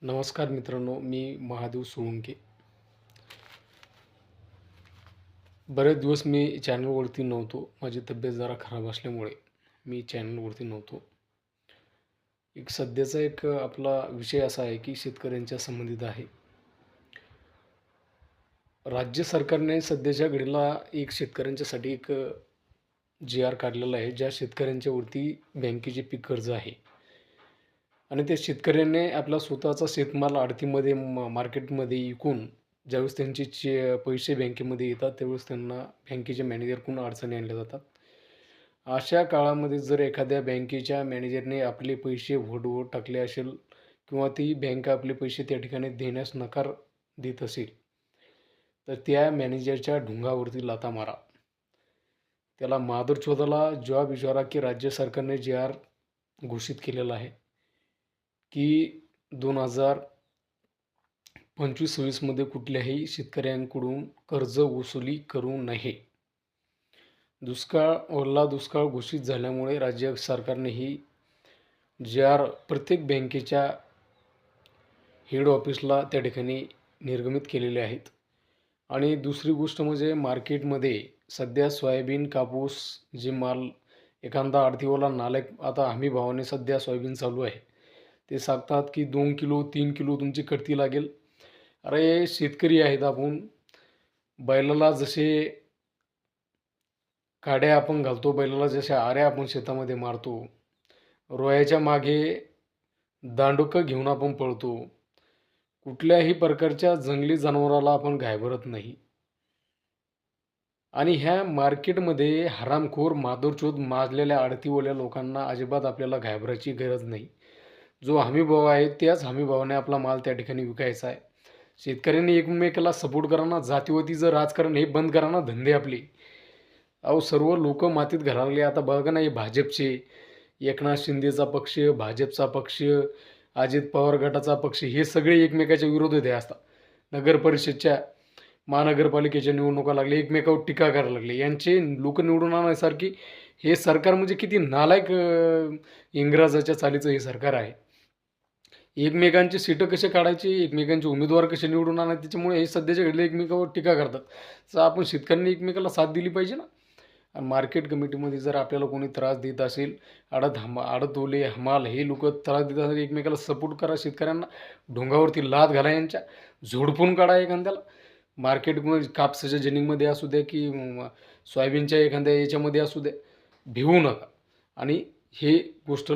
नमस्कार मित्रांनो, मी महादेव सोळंके. बरेच दिवस मी चॅनलवरती नव्हतो. माझी तब्येत जरा खराब असल्यामुळे मी चॅनलवरती नव्हतो. सध्याचा आपला विषय असा आहे की शेतकऱ्यांच्या संबंधित आहे. राज्य सरकारने सध्याच्या घडीला शेतकऱ्यांच्यासाठी जी-आर काढलेला आहे, ज्या शेतकऱ्यांच्यावरती बँकेचे पीक कर्ज आहे आणि त्या शेतकऱ्याने आपला स्वतःचा शेतमाल आडतीमध्ये मार्केटमध्ये विकून ज्यावेळेस त्यांचे पैसे बँकेमध्ये येतात, त्यावेळेस त्यांना बँकेच्या मॅनेजरकडून अडचणी आणल्या जातात. अशा काळामध्ये जर एखाद्या बँकेच्या मॅनेजरने आपले पैसे वधवून टाकले असेल किंवा ती बँक आपले पैसे त्या ठिकाणी देण्यास नकार देत असेल, तर त्या मॅनेजरच्या ढुंगावरती लाथा मारा. त्याला माधरचोदाला जॉब विचारा, की राज्य सरकारने जी-आर घोषित केलेला आहे, की 2025-26मध्ये कुठल्याही शेतकऱ्यांकडून कर्ज वसुली करू नये. ओला दुष्काळ घोषित झाल्यामुळे राज्य सरकारने ही जी-आर प्रत्येक बँकेच्या हेड ऑफिसला त्या ठिकाणी निर्गमित केलेले आहेत. आणि दुसरी गोष्ट म्हणजे मार्केटमध्ये सध्या सोयाबीन, कापूस जे माल एखादा आडतीवाला नालायक आता हमी भावाने सध्या सोयाबीन चालू आहे. ते सांगतात की 2 किलो 3 किलो तुमची कटती लागेल. अरे शेतकरी आहेत आपण. बैलाला जसे काड्या आपण घालतो, बैलाला जशा आऱ्या आपण शेतामध्ये मारतो, रोयाच्या मागे दांडुकं घेऊन आपण पळतो. कुठल्याही प्रकारच्या जंगली जनावराला आपण घाबरत नाही. आणि ह्या मार्केटमध्ये हरामखोर मादरचोद माजलेल्या आडतीवाल्या लोकांना अजिबात आपल्याला घाबरायची गरज नाही. जो हमीभाव आहे त्याच हमीभावाने आपला माल त्या ठिकाणी विकायचा आहे. शेतकऱ्यांनी एकमेकाला सपोर्ट करा ना. जातीवादीचं राजकारण हे बंद करा ना, धंदे आपले. अहो सर्व लोक मातीत घालावले. आता बघा ना, हे भाजपचे, एकनाथ शिंदेचा पक्ष, भाजपचा पक्ष, अजित पवार गटाचा पक्ष, हे सगळे एकमेकाच्या विरोधात असतात. नगर परिषदच्या, महानगरपालिकेच्या निवडणुका लागल्या, एकमेकावर टीका करायला लागले. यांचे लोक निवडून आणण्यासारखी हे सरकार म्हणजे किती नालायक इंग्रजाच्या चालीचं हे सरकार आहे. एकमेकांची सीटं कसे काढायची, एकमेकांचे उमेदवार कसे निवडून आणायचे, त्याच्यामुळे हे सध्याच्या घडीला एकमेकावर टीका करतात. तर आपण शेतकऱ्यांनी एकमेकाला साथ दिली पाहिजे ना. आणि मार्केट कमिटीमध्ये जर आपल्याला कोणी त्रास देत असेल, आडतोले, हमाल हे लोक त्रास देत असेल, एकमेकाला सपोर्ट करा. शेतकऱ्यांना ढोंगावरती लाथ घाला, यांच्या झोडपून काढा एखाद्याला. मार्केटमध्ये कापसाच्या जनिंगमध्ये असू द्या की सोयाबीनच्या एखाद्या याच्यामध्ये असू द्या, भिवू नका. आणि हे गोष्ट